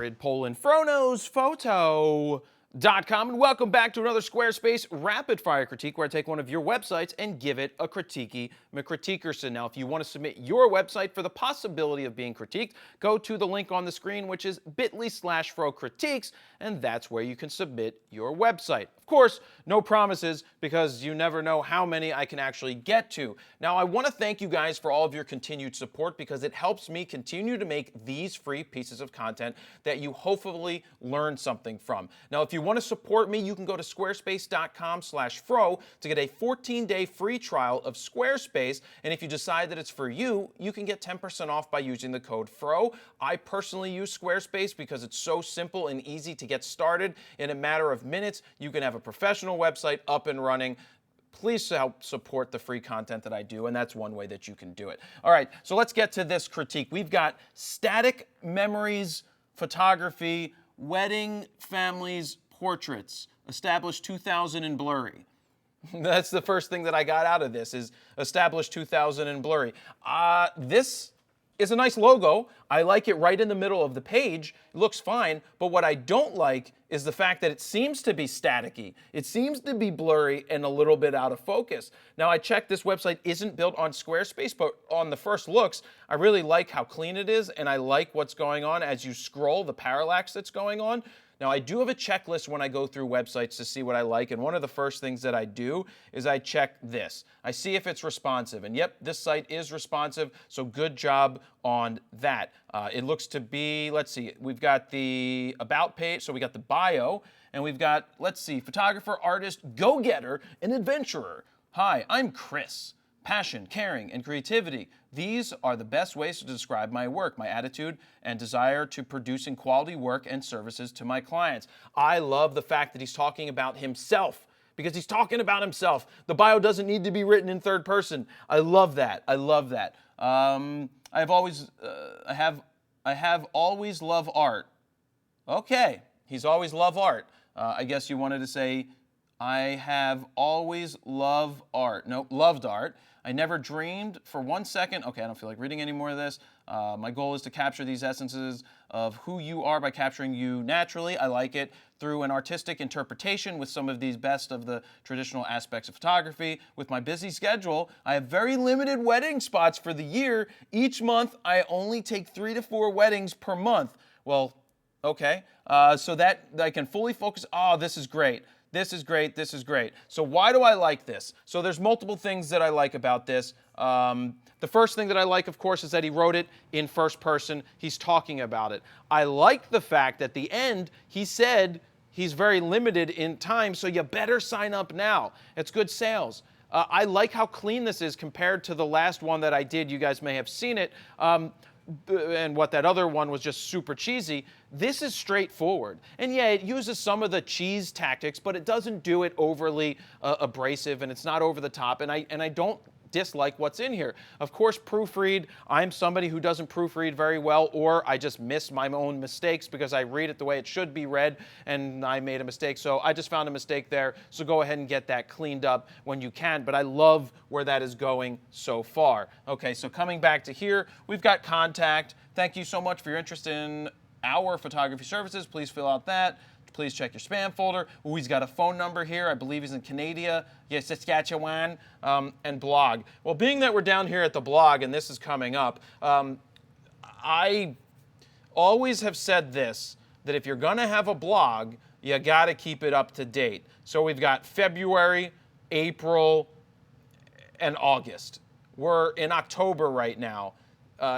Jared Polin, FroKnowsPhoto.com, and welcome back to another Squarespace Rapid Fire Critique, where I take one of your websites and give it a critiquey McCritiquerson. Now, if you want to submit your website for the possibility of being critiqued, go to the link on the screen, which is bit.ly/FroCritiques, and that's where you can submit your website. Of course, no promises, because you never know how many I can actually get to. Now, I want to thank you guys for all of your continued support, because it helps me continue to make these free pieces of content that you hopefully learn something from. Now, if you want to support me, you can go to squarespace.com/fro to get a 14-day free trial of Squarespace, and if you decide that it's for you, you can get 10% off by using the code FRO. I personally use Squarespace because it's so simple and easy to get started. In a matter of minutes, you can have a professional website up and running. Please help support the free content that I do, and that's one way that you can do it. All right, so let's get to this critique. We've got static memories, photography, wedding, families, portraits, established 2000 and blurry. That's the first thing that I got out of this, is established 2000 and blurry. This is a nice logo. I like it right in the middle of the page. It looks fine, but what I don't like is the fact that it seems to be staticky. It seems to be blurry and a little bit out of focus. Now, I checked, this website isn't built on Squarespace, but on the first looks, I really like how clean it is, and I like what's going on as you scroll, the parallax that's going on. Now, I do have a checklist when I go through websites to see what I like, and one of the first things that I do is I check this. I see if it's responsive, and yep, this site is responsive, so good job on that. It looks to be, let's see, we've got the About page, so we got the bio, and we've got, let's see, photographer, artist, go-getter, and adventurer. Hi, I'm Chris. Passion, caring, and creativity. These are the best ways to describe my work, my attitude, and desire to producing quality work and services to my clients. I love the fact that he's talking about himself, because he's talking about himself. The bio doesn't need to be written in third person. I love that. I love that. I have always loved art. Okay, he's always loved art. I guess you wanted to say, I have always loved art. Nope, loved art. I never dreamed for 1 second. Okay, I don't feel like reading any more of this. My goal is to capture these essences of who you are by capturing you naturally. I like it through an artistic interpretation with some of these best of the traditional aspects of photography. With my busy schedule, I have very limited wedding spots for the year. Each month, I only take 3 to 4 weddings per month. Well, okay, so that I can fully focus. Oh, this is great. This is great, this is great. So why do I like this? So there's multiple things that I like about this. The first thing that I like, of course, is that he wrote it in first person. He's talking about it. I like the fact that at the end, he said he's very limited in time, so you better sign up now. It's good sales. I like how clean this is compared to the last one that I did. You guys may have seen it. And what that other one was just super cheesy. This is straightforward. And yeah, it uses some of the cheese tactics, but it doesn't do it overly abrasive, and it's not over the top. And I don't dislike what's in here. Of course, proofread. I'm somebody who doesn't proofread very well, or I just miss my own mistakes because I read it the way it should be read, and I made a mistake. So I just found a mistake there. So go ahead and get that cleaned up when you can. But I love where that is going so far. Okay, so coming back to here, we've got contact. Thank you so much for your interest in our photography services. Please fill out that. Please check your spam folder. Ooh, he's got a phone number here. I believe he's in Canada. Yes, Saskatchewan. And blog. Well, being that we're down here at the blog and this is coming up, I always have said this, that if you're going to have a blog, you got to keep it up to date. So we've got February, April, and August. We're in October right now.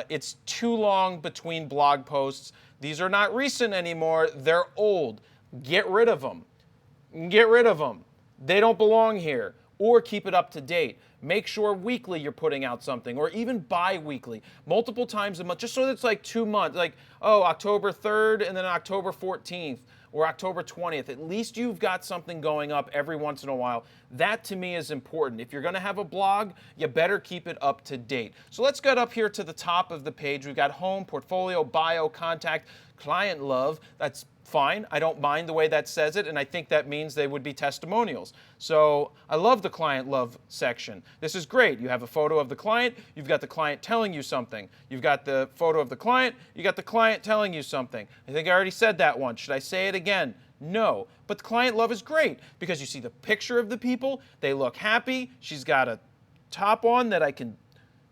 It's too long between blog posts. These are not recent anymore. They're old. Get rid of them. Get rid of them. They don't belong here. Or keep it up to date. Make sure weekly you're putting out something, or even bi-weekly, multiple times a month, just so that it's like 2 months, like, oh, October 3rd and then October 14th. Or October 20th. At least you've got something going up every once in a while. That, to me, is important. If you're going to have a blog, you better keep it up to date. So let's get up here to the top of the page. We've got home, portfolio, bio, contact, client love. That's fine. I don't mind the way that says it, and I think that means they would be testimonials. So I love the client love section. This is great. You have a photo of the client. You've got the client telling you something. You've got the photo of the client. You got the client telling you something. I think I already said that once. Should I say it again? No. But the client love is great because you see the picture of the people. They look happy. She's got a top on that I can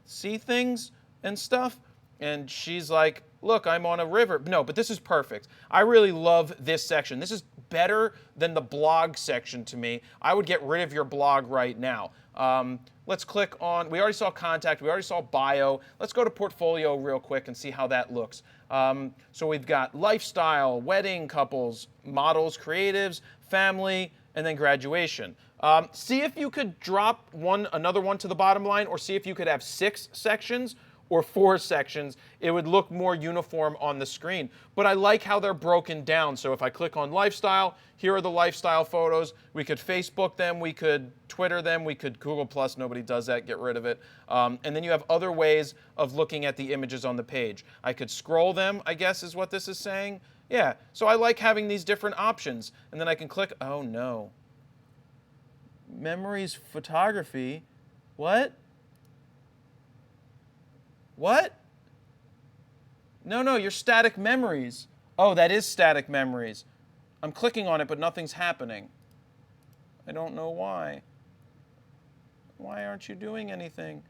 see things and stuff. And she's like, look, I'm on a river. No, but this is perfect. I really love this section. This is better than the blog section to me. I would get rid of your blog right now. Let's click on, we already saw contact, we already saw bio. Let's go to portfolio real quick and see how that looks. So we've got lifestyle, wedding, couples, models, creatives, family, and then graduation. See if you could drop another one to the bottom line, or see if you could have 6 sections or 4 sections. It would look more uniform on the screen. But I like how they're broken down. So if I click on lifestyle, here are the lifestyle photos. We could Facebook them, we could Twitter them, we could Google+, nobody does that, get rid of it. And then you have other ways of looking at the images on the page. I could scroll them, I guess is what this is saying. Yeah, so I like having these different options. And then I can click, oh no. Memories, photography, what? What? No, your static memories. Oh, that is static memories. I'm clicking on it, but nothing's happening. I don't know why. Why aren't you doing anything?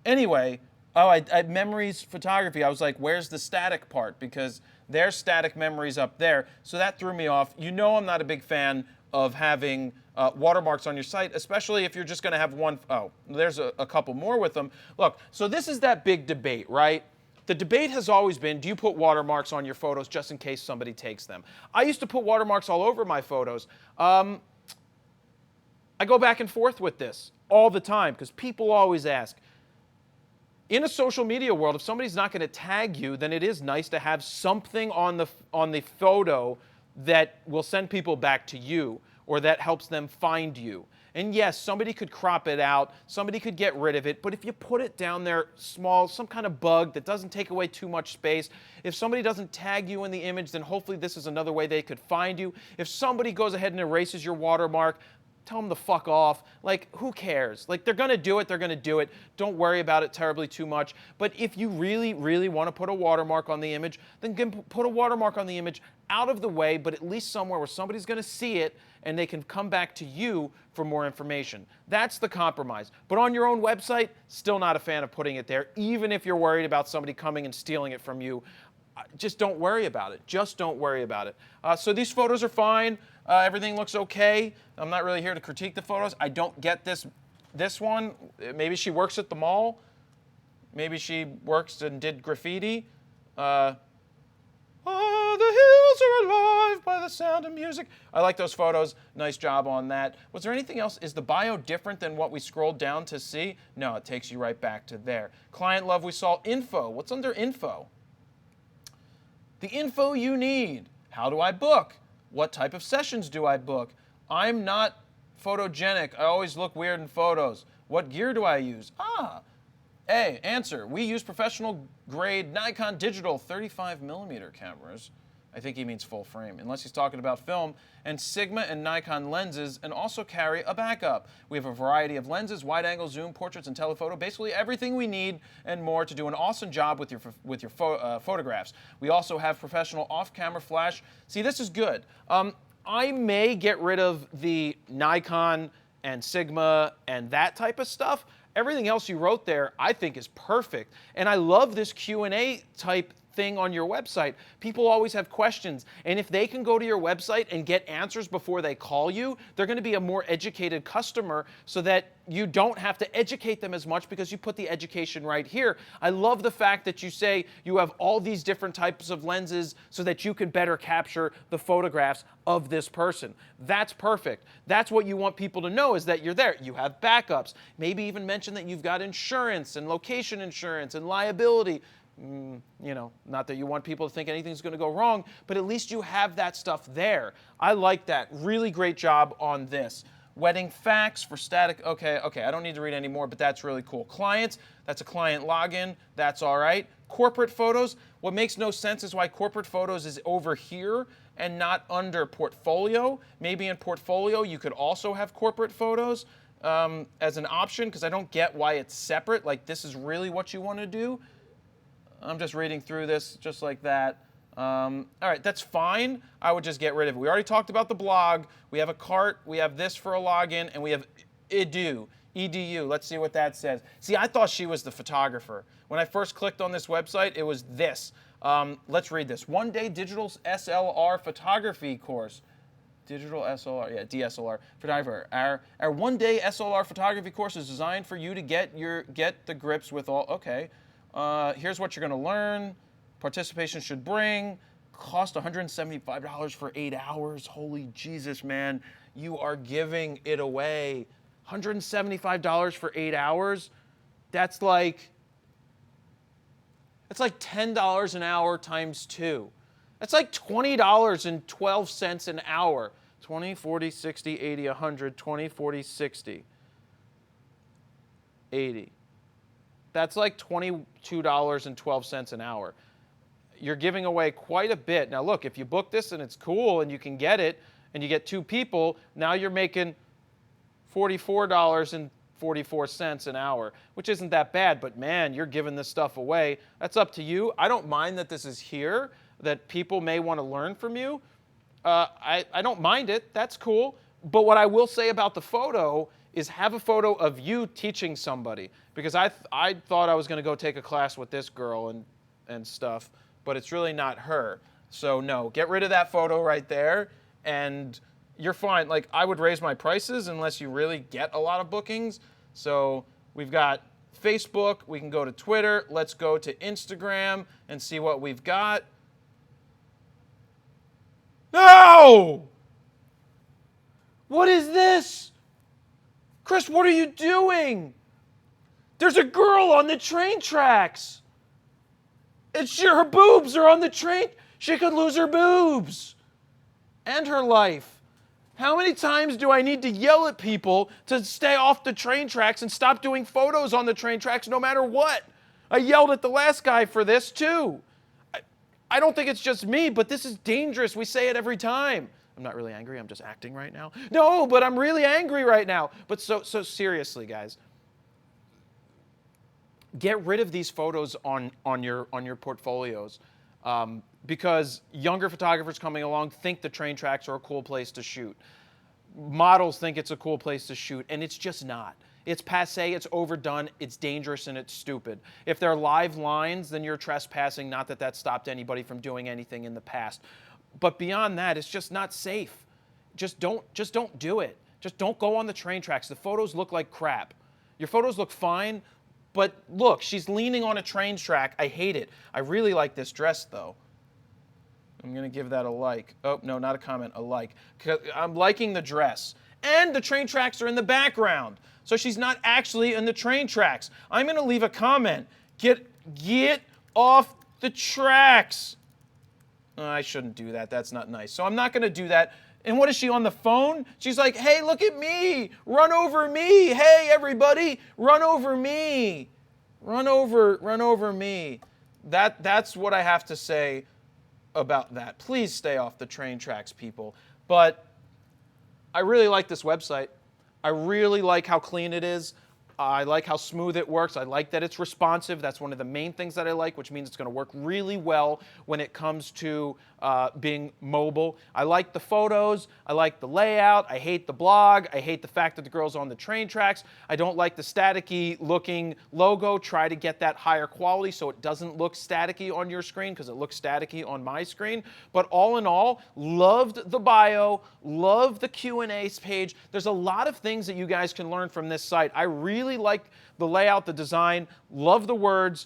Anyway, I memories, photography. I was like, where's the static part? Because there's static memories up there. So that threw me off. You know I'm not a big fan of having watermarks on your site, especially if you're just going to have one. Oh, there's a couple more with them. Look, so this is that big debate, right? The debate has always been, do you put watermarks on your photos just in case somebody takes them? I used to put watermarks all over my photos. I go back and forth with this all the time because people always ask. In a social media world, if somebody's not going to tag you, then it is nice to have something on the photo that will send people back to you or that helps them find you. And yes, somebody could crop it out, somebody could get rid of it, but if you put it down there small, some kind of bug that doesn't take away too much space, if somebody doesn't tag you in the image, then hopefully this is another way they could find you. If somebody goes ahead and erases your watermark, tell them to fuck off. Like, who cares? Like, they're going to do it, they're going to do it. Don't worry about it terribly too much. But if you really, really want to put a watermark on the image, then put a watermark on the image out of the way, but at least somewhere where somebody's going to see it and they can come back to you for more information. That's the compromise. But on your own website, still not a fan of putting it there, even if you're worried about somebody coming and stealing it from you. Just don't worry about it. Just don't worry about it. So these photos are fine. Everything looks okay. I'm not really here to critique the photos. I don't get this one. Maybe she works at the mall. Maybe she works and did graffiti. Oh, the hills are alive by the sound of music. I like those photos. Nice job on that. Was there anything else? Is the bio different than what we scrolled down to see? No, it takes you right back to there. Client love, we saw info. What's under info? The info you need. How do I book? What type of sessions do I book? I'm not photogenic. I always look weird in photos. What gear do I use? A, answer. We use professional grade Nikon digital 35mm cameras. I think he means full frame, unless he's talking about film, and Sigma and Nikon lenses, and also carry a backup. We have a variety of lenses, wide angle, zoom, portraits, and telephoto, basically everything we need and more to do an awesome job with your photographs. We also have professional off-camera flash. See, this is good. I may get rid of the Nikon and Sigma and that type of stuff. Everything else you wrote there, I think, is perfect. And I love this Q&A type thing on your website. People always have questions. And if they can go to your website and get answers before they call you, they're going to be a more educated customer so that you don't have to educate them as much because you put the education right here. I love the fact that you say you have all these different types of lenses so that you can better capture the photographs of this person. That's perfect. That's what you want people to know, is that you're there. You have backups. Maybe even mention that you've got insurance and location insurance and liability. You know, not that you want people to think anything's going to go wrong, but at least you have that stuff there. I like that. Really great job on this. Wedding facts for static. Okay, I don't need to read any more, but that's really cool. Clients, that's a client login. That's all right. Corporate photos. What makes no sense is why corporate photos is over here and not under portfolio. Maybe in portfolio you could also have corporate photos. as an option because I don't get why it's separate. Like, this is really what you want to do. I'm just reading through this just like that. All right, that's fine. I would just get rid of it. We already talked about the blog. We have a cart. We have this for a login, and we have edu. Edu. Let's see what that says. See, I thought she was the photographer. When I first clicked on this website, it was this. Let's read this. One-day digital SLR photography course. Digital SLR, yeah, DSLR photographer. Our one-day SLR photography course is designed for you to get the grips with all. Okay, here's what you're going to learn. Participation should bring. Cost $175 for 8 hours. Holy Jesus, man, you are giving it away. $175 for 8 hours. That's like $10 an hour times 2. That's like $20.12 an hour. 20, 40, 60, 80, 100, 20, 40, 60, 80. That's like $22.12 an hour. You're giving away quite a bit. Now look, if you book this and it's cool and you can get it and you get 2 people, now you're making $44.44 an hour, which isn't that bad, but man, you're giving this stuff away. That's up to you. I don't mind that this is here, that people may want to learn from you. I don't mind it. That's cool. But what I will say about the photo is have a photo of you teaching somebody, because I thought I was going to go take a class with this girl and stuff, but it's really not her. So no, get rid of that photo right there, and you're fine. Like, I would raise my prices unless you really get a lot of bookings. So we've got Facebook. We can go to Twitter. Let's go to Instagram and see what we've got. No! What is this? Chris, what are you doing? There's a girl on the train tracks. Her boobs are on the train. She could lose her boobs and her life. How many times do I need to yell at people to stay off the train tracks and stop doing photos on the train tracks no matter what? I yelled at the last guy for this too. I don't think it's just me, but this is dangerous. We say it every time. I'm not really angry. I'm just acting right now. No, but I'm really angry right now. But so seriously, guys, get rid of these photos on your portfolios, because younger photographers coming along think the train tracks are a cool place to shoot. Models think it's a cool place to shoot, and it's just not. It's passé, it's overdone, it's dangerous, and it's stupid. If they're live lines, then you're trespassing. Not that that stopped anybody from doing anything in the past. But beyond that, it's just not safe. Just don't do it. Just don't go on the train tracks. The photos look like crap. Your photos look fine, but look, she's leaning on a train track. I hate it. I really like this dress, though. I'm going to give that a like. Oh, no, not a comment, a like. I'm liking the dress. And the train tracks are in the background. So she's not actually in the train tracks. I'm going to leave a comment. Get off the tracks. Oh, I shouldn't do that. That's not nice. So I'm not going to do that. And what is she on the phone? She's like, hey, look at me. Run over me. Hey, everybody, run over me. Run over me. That's what I have to say about that. Please stay off the train tracks, people. But I really like this website. I really like how clean it is. I like how smooth it works. I like that it's responsive. That's one of the main things that I like, which means it's going to work really well when it comes to being mobile. I like the photos. I like the layout. I hate the blog. I hate the fact that the girl's on the train tracks. I don't like the staticky looking logo. Try to get that higher quality so it doesn't look staticky on your screen, because it looks staticky on my screen. But all in all, loved the bio, loved the Q&A page. There's a lot of things that you guys can learn from this site. I really like the layout, the design, love the words.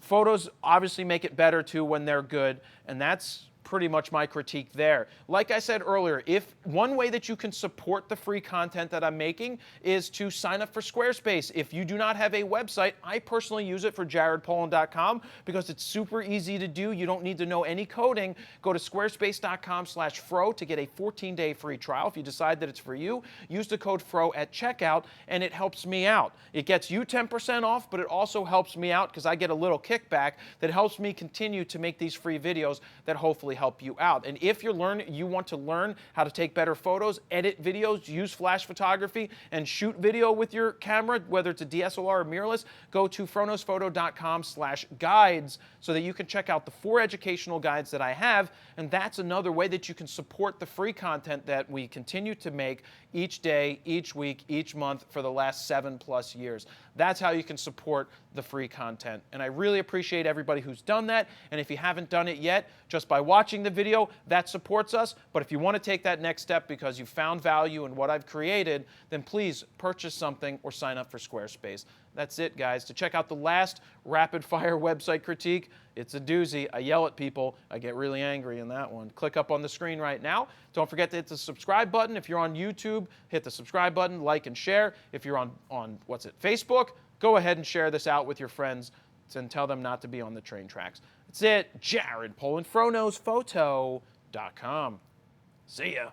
Photos obviously make it better too when they're good, and that's pretty much my critique there. Like I said earlier, if one way that you can support the free content that I'm making is to sign up for Squarespace. If you do not have a website, I personally use it for jaredpolin.com because it's super easy to do. You don't need to know any coding. Go to squarespace.com/fro to get a 14-day free trial. If you decide that it's for you, use the code FRO at checkout, and it helps me out. It gets you 10% off, but it also helps me out because I get a little kickback that helps me continue to make these free videos that hopefully help you out. And if you want to learn how to take better photos, edit videos, use flash photography, and shoot video with your camera, whether it's a DSLR or mirrorless, go to froknosphoto.com/guides so that you can check out the 4 educational guides that I have. And that's another way that you can support the free content that we continue to make each day, each week, each month for the last 7+ years. That's how you can support the free content. And I really appreciate everybody who's done that. And if you haven't done it yet, just by watching the video, that supports us. But if you want to take that next step because you found value in what I've created, then please purchase something or sign up for Squarespace. That's it, guys. To check out the last rapid-fire website critique, it's a doozy. I yell at people. I get really angry in that one. Click up on the screen right now. Don't forget to hit the subscribe button. If you're on YouTube, hit the subscribe button, like and share. If you're on Facebook, go ahead and share this out with your friends and tell them not to be on the train tracks. That's it. Jared, Polin, froknosphoto.com. See ya.